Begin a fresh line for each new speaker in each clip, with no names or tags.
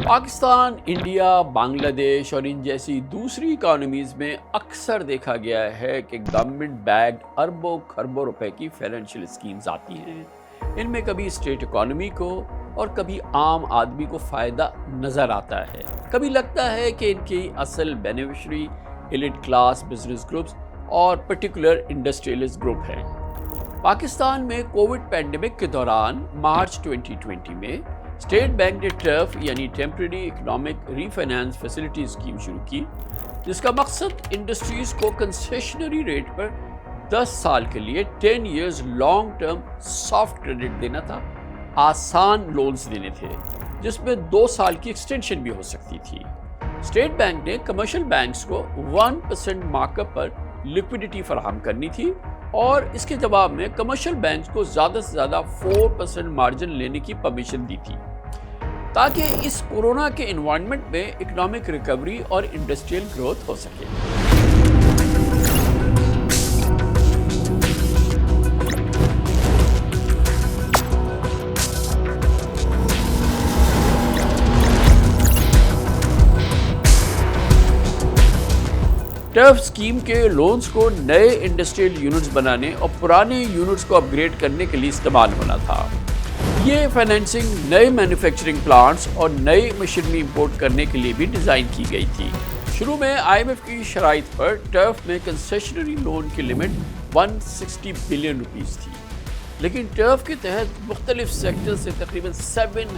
Pakistan, India, بنگلہ دیش اور ان جیسی دوسری اکانومیز میں اکثر دیکھا گیا ہے کہ گورنمنٹ بیکڈ اربوں خربوں روپے کی فائنینشیل اسکیمز آتی ہیں۔ ان میں کبھی اسٹیٹ اکانومی کو اور کبھی عام آدمی کو فائدہ نظر آتا ہے۔ کبھی لگتا ہے کہ ان کی اصل beneficiary elite class business groups اور پرٹیکولر انڈسٹریلسٹ گروپ ہیں۔ پاکستان میں کووڈ پینڈیمک کے دوران مارچ 2020 میں اسٹیٹ بینک نے ٹرف یعنی ٹیمپرری اکنامک ری فائنانس فیسلٹی اسکیم شروع کی، جس کا مقصد انڈسٹریز کو کنسیشنری ریٹ پر 10 سال کے لیے 10 years long term soft credit دینا تھا۔ آسان لونز دینے تھے جس میں 2 سال کی ایکسٹینشن بھی ہو سکتی تھی۔ اسٹیٹ بینک نے کمرشل بینکس کو 1% مارک اپ پر لیکوڈیٹی فراہم کرنی تھی اور اس کے جواب میں کمرشل بینکس کو زیادہ سے زیادہ 4% مارجن لینے کی پرمیشن دی تھی، تاکہ اس کورونا کے انوائرمنٹ میں اکنامک ریکوری اور انڈسٹریل گروتھ ہو سکے۔ ٹرف اسکیم کے لونز کو نئے انڈسٹریل یونٹس بنانے اور پرانے یونٹس کو اپ گریڈ کرنے کے لیے استعمال ہونا تھا۔ یہ فائنینسنگ نئے مینوفیکچرنگ پلانٹس اور نئی مشینری امپورٹ کرنے کے لیے بھی ڈیزائن کی گئی تھی۔ شروع میں IMF کی شرائط پر ٹرف میں کنسیشنری لون کی لمٹ 160 بلین روپیز تھی، لیکن ٹرف کے تحت مختلف سیکٹر سے تقریباً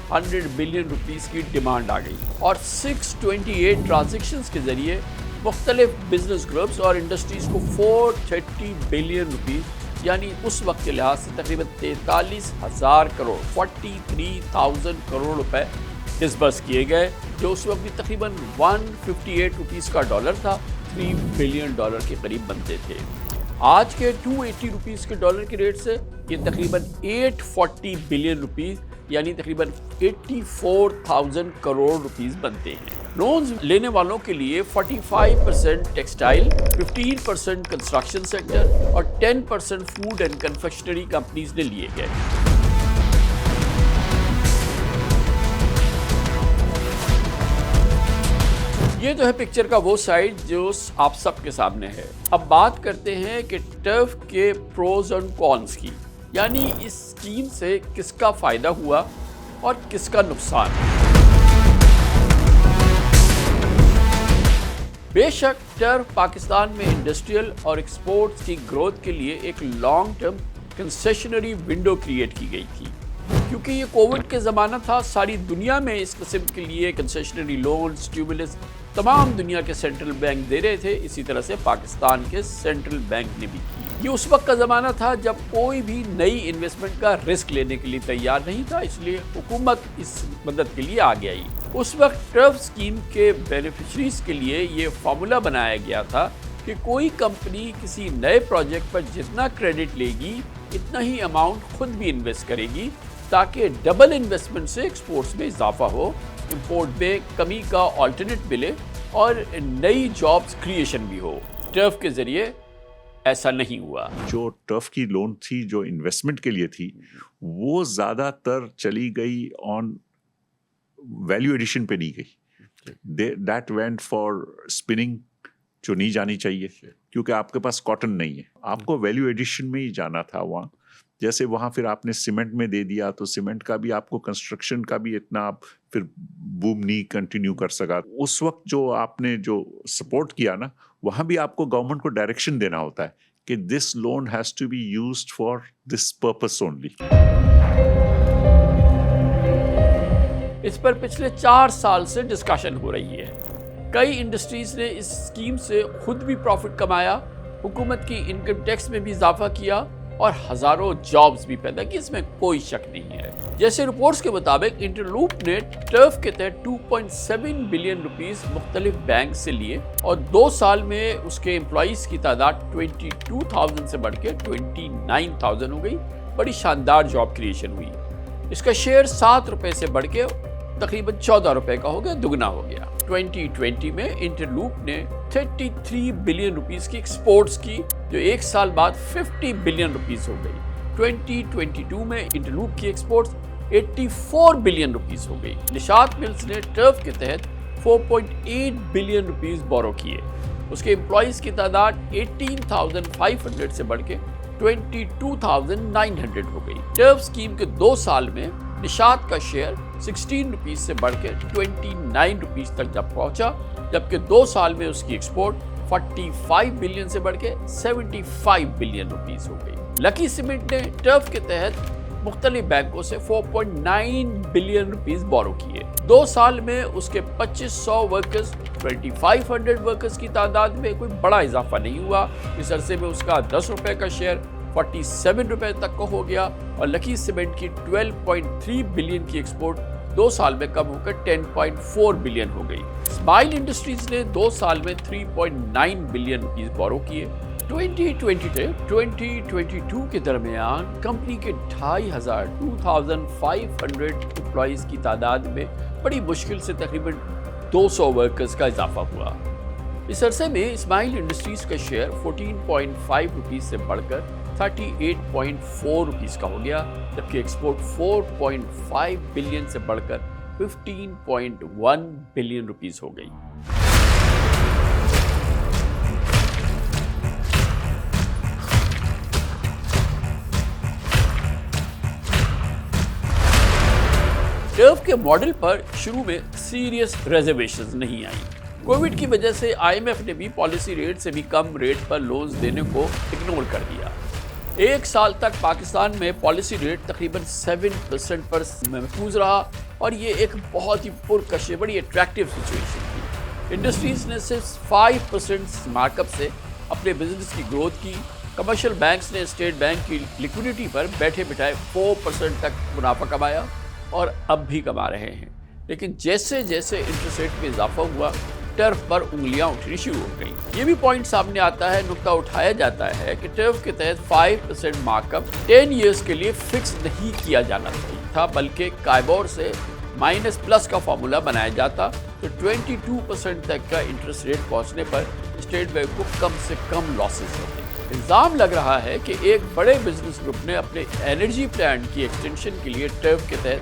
700 بلین روپیز کی ڈیمانڈ آ گئی اور 628 ٹرانزیکشنز کے ذریعے مختلف بزنس گروپس اور انڈسٹریز کو 430 بلین روپیز یعنی اس وقت کے لحاظ سے تقریباً 43,000 کروڑ 43,000 کروڑ روپے ڈسبرس کیے گئے، جو اس وقت بھی تقریباً 158 روپیز کا ڈالر تھا، 3 بلین ڈالر کے قریب بنتے تھے۔ آج کے 280 روپیز کے ڈالر کے ریٹ سے یہ تقریباً 840 بلین روپیز یعنی تقریباً 84,000 کروڑ روپیز بنتے ہیں۔ لونز لینے والوں کے لیے 45% ٹیکسٹائل، 15% کنسٹرکشن سیکٹر اور 10% فوڈ اینڈ کنفیکشنری کمپنیز نے لیے گئے۔ یہ جو ہے پکچر کا وہ سائڈ جو آپ سب کے سامنے ہے۔ اب بات کرتے ہیں کہ ٹرف کے پروز اینڈ کونس کی، یعنی اس اسکیم سے کس کا فائدہ ہوا اور کس کا نقصان۔ بے شک ٹرف پاکستان میں انڈسٹریل اور ایکسپورٹس کی گروتھ کے لیے ایک long term concessionary window create کی گئی تھی، کیونکہ یہ کووڈ کے زمانہ تھا۔ ساری دنیا میں اس قسم کے لیے کنسیشنری لون اسٹیمولس تمام دنیا کے سینٹرل بینک دے رہے تھے، اسی طرح سے پاکستان کے سینٹرل بینک نے بھی کی۔ یہ اس وقت کا زمانہ تھا جب کوئی بھی نئی انویسٹمنٹ کا رسک لینے کے لیے تیار نہیں تھا، اس لیے حکومت اس مدد کے لیے آگے آئی۔ اس وقت ٹرف اسکیم کے بینیفیشریز کے لیے یہ فارمولا بنایا گیا تھا کہ کوئی کمپنی کسی نئے پروجیکٹ پر جتنا کریڈٹ لے گی اتنا ہی اماؤنٹ خود بھی انویسٹ کرے گی، تاکہ ڈبل انویسٹمنٹ سے ایکسپورٹس میں اضافہ ہو، امپورٹ میں کمی کا آلٹرنیٹ ملے اور نئی جابز کریشن بھی ہو۔ ٹرف کے ذریعے ایسا نہیں ہوا۔
جو ٹرف کی لون تھی جو انویسٹمنٹ کے لیے تھی، وہ زیادہ تر چلی گئی آن ویلیو ایڈیشن پہ نہیں گئی۔ دیٹ وینٹ فار اسپننگ، جو نہیں جانی چاہیے، کیونکہ آپ کے پاس کاٹن نہیں ہے، آپ کو ویلیو ایڈیشن میں ہی جانا تھا وہاں۔ جیسے وہاں پھر آپ نے سیمنٹ میں دے دیا تو سیمنٹ کا بھی آپ کو کنسٹرکشن کا بھی اتنا آپ پھر بوم نہیں کنٹینیو کر سکا۔ اس وقت جو آپ نے جو سپورٹ کیا نا، وہاں بھی آپ کو گورنمنٹ کو ڈائریکشن دینا ہوتا ہے کہ this loan has to be used for this purpose only.
اس پر پچھلے 4 سال سے ڈسکشن ہو رہی ہے۔ کئی انڈسٹریز نے اس اسکیم سے خود بھی پروفٹ کمایا، حکومت کی انکم ٹیکس میں بھی اضافہ کیا اور ہزاروں جابز بھی پیدا کی، اس میں کوئی شک نہیں ہے۔ جیسے رپورٹس کے مطابق انٹرلوپ نے ٹرف کے تحت 2.7 بلین روپیز مختلف بینک سے لیے اور 2 سال میں اس کے امپلائیز کی تعداد 22,000 سے بڑھ کے 29,000 ہو گئی۔ بڑی شاندار جاب کریشن ہوئی۔ اس کا شیئر 7 روپے سے بڑھ کے تقریباً 14 روپے کا ہو گیا، دگنا ہو گیا۔ 2020 میں انٹرلوپ نے 33 بلین روپیز کی ایکسپورٹس کی، جو 1 سال بعد 50 بلین روپیز ہو گئی۔ 2022 میں انٹرلوپ کی ایکسپورٹس 84 बिलियन रुपीस हो गई। निशात मिल्स ने टर्फ के तहत 4.8 बिलियन रुपीस बोरो किए। उसके एम्प्लॉइज की तादाद 18,500 से बढ़ के 22,900 हो गई। टर्फ स्कीम के 2 साल में निशात का शेयर 16 रुपीस से बढ़ के 29 रुपीस तक जब पहुंचा, जबकि 2 साल में उसकी एक्सपोर्ट 45 बिलियन से बढ़ के 75 बिलियन रुपीस हो गई। लकी सीमेंट ने टर्फ के तहत मुख्तलिफ बैंकों से 4.9 बिलियन रुपीस बोरो किए। 2 साल में उसके 2500 वर्कर्स 2500 वर्कर्स की तादाद में कोई बड़ा इजाफा नहीं हुआ। इस अरसे में उसका 10 रुपए का शेयर 47 रुपए तक का हो गया और लकी सीमेंट की 12.3 बिलियन की एक्सपोर्ट 2 साल में कम होकर 10.4 बिलियन हो गई। स्माइल इंडस्ट्रीज ने 2 साल में 3.9 बिलियन रुपीस बोरो किए। 2020 से 2022 के दरमियान कंपनी के 2,500 एम्प्लॉइज की तादाद में बड़ी मुश्किल से तकरीबन 200 वर्कर्स का इजाफा हुआ। इस अरसे में इस्माइल इंडस्ट्रीज का शेयर 14.5 रुपीस से बढ़कर 38.4 रुपीस का हो गया, जबकि एक्सपोर्ट 4.5 बिलियन से बढ़कर 15.1 बिलियन रुपीस हो गई। टर्फ के मॉडल पर शुरू में सीरियस रिजर्वेशंस नहीं आई। कोविड की वजह से आईएमएफ ने भी पॉलिसी रेट से भी कम रेट पर लोन्स देने को इग्नोर कर दिया। 1 साल तक पाकिस्तान में पॉलिसी रेट तकरीबन 7% पर महफूज रहा और ये एक बहुत ही पुरकश, बड़ी अट्रैक्टिव सिचुएशन थी। इंडस्ट्रीज ने सिर्फ 5% मार्कअप से अपने बिजनेस की ग्रोथ की। कमर्शियल बैंक्स ने स्टेट बैंक की लिक्विडिटी पर बैठे बिठाए 4% तक मुनाफा कमाया और अब भी कमा रहे हैं। लेकिन जैसे जैसे इंटरेस्ट रेट में इजाफा हुआ, टर्फ पर उंगलियां उठनी शुरू हो गई। ये भी पॉइंट सामने आता है, नुक्ता उठाया जाता है कि टर्फ के तहत 5% मार्कअप 10 ईयर्स के लिए फिक्स नहीं किया जाना था, बल्कि काइबोर से माइनस प्लस का फॉर्मूला बनाया जाता तो 22% तक का इंटरेस्ट रेट पहुंचने पर स्टेट बैंक को कम से कम लॉसेस होते। इल्जाम लग रहा है कि एक बड़े बिजनेस ग्रुप ने अपने एनर्जी प्लांट की एक्सटेंशन के लिए टर्फ के तहत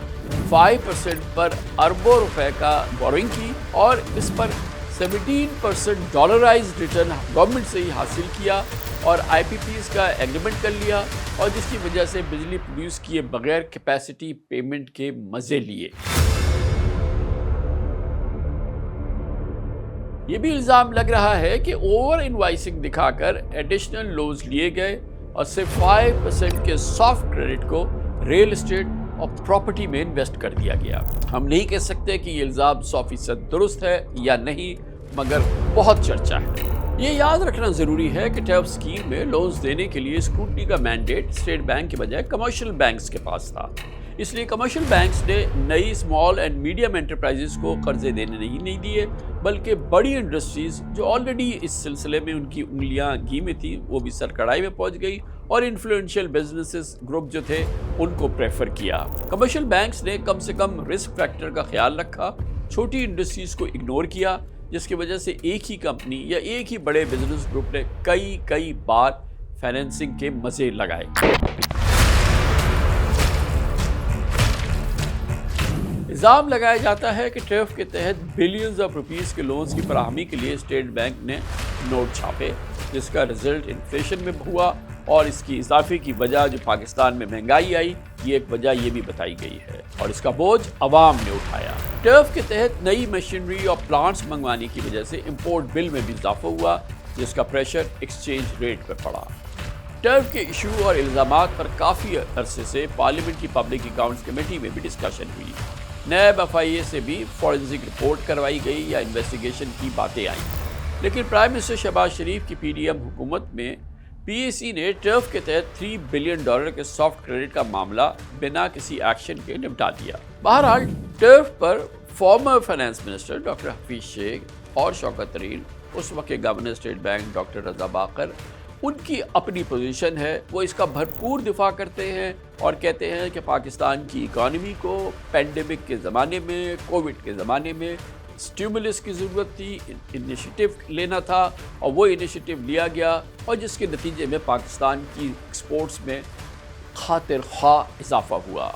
5% पर अरबों रुपए का बोरिंग की और इस पर 17% डॉलराइज्ड रिटर्न गवर्नमेंट से ही हासिल किया और आईपीपीज का एग्रीमेंट कर लिया और जिसकी वजह से बिजली प्रोड्यूस किए बगैर कैपेसिटी पेमेंट के मजे लिए। ये भी इल्जाम लग रहा है कि ओवर इनवाइसिंग दिखाकर एडिशनल लोन्स लिए गए और सिर्फ 5% के सॉफ्ट क्रेडिट को रियल एस्टेट और प्रॉपर्टी में इन्वेस्ट कर दिया गया। हम नहीं कह सकते कि ये इल्जाम 100% दुरुस्त है या नहीं, मगर बहुत चर्चा है। ये याद रखना जरूरी है कि टर्फ स्कीम में लोन्स देने के लिए स्क्रूटनी का मैंडेट स्टेट बैंक के बजाय कमर्शियल बैंक्स के पास था। इसलिए कमर्शियल बैंक्स ने नई स्मॉल एंड मीडियम एंटरप्राइजेस को कर्जे देने नहीं दिए, बल्कि बड़ी इंडस्ट्रीज जो ऑलरेडी इस सिलसिले में उनकी उंगलियां घी में थी, वो भी सरकड़ाई में पहुंच गई और इन्फ्लुएंशियल बिजनेसेस ग्रुप जो थे उनको प्रेफर किया। कमर्शियल बैंक्स ने कम से कम रिस्क फैक्टर का ख्याल रखा, छोटी इंडस्ट्रीज को इग्नोर किया, जिसकी वजह से एक ही कंपनी या एक ही बड़े बिजनेस ग्रुप ने कई बार फाइनेंसिंग के मजे लगाए। इल्जाम लगाया जाता है कि टर्फ के तहत बिलियंस ऑफ रुपीस के लोन्स की फराहमी के लिए स्टेट बैंक ने नोट छापे, जिसका रिजल्ट इन्फ्लेशन में हुआ और इसकी इजाफे की वजह जो पाकिस्तान में महंगाई आई, ये एक वजह ये भी बताई गई है और इसका बोझ अवाम ने उठाया। टर्फ के तहत नई मशीनरी और प्लांट्स मंगवाने की वजह से इंपोर्ट बिल में भी इजाफा हुआ, जिसका प्रेशर एक्सचेंज रेट पर पड़ा। टर्फ के इशू और इल्जामात पर काफ़ी अरसे से पार्लियामेंट की पब्लिक अकाउंट्स कमेटी में भी डिस्कशन हुई। नैब FIA से भी फॉरेंसिक रिपोर्ट करवाई गई या इन्वेस्टिगेशन की बातें आई, लेकिन प्राइम मिनिस्टर शहबाज शरीफ की PDM हुकूमत में PAC ने टर्फ के तहत $3 बिलियन के सॉफ्ट क्रेडिट का मामला बिना किसी एक्शन के निपटा दिया। बहरहाल टर्फ पर former finance minister doctor Hafeez Shaikh और शौकत तरीन, उस वक्त के governor State Bank doctor Raza Baqir, उनकी अपनी पोजीशन है। वो इसका भरपूर दिफा करते हैं और कहते हैं कि पाकिस्तान की इकॉनमी को पेंडेमिक के ज़माने में, कोविड के ज़माने में स्टिमुलस की ज़रूरत थी, इनिशिएटिव लेना था और वो इनिशिएटिव लिया गया और जिसके नतीजे में पाकिस्तान की एक्सपोर्ट्स में खातिर ख्वाह इजाफा हुआ।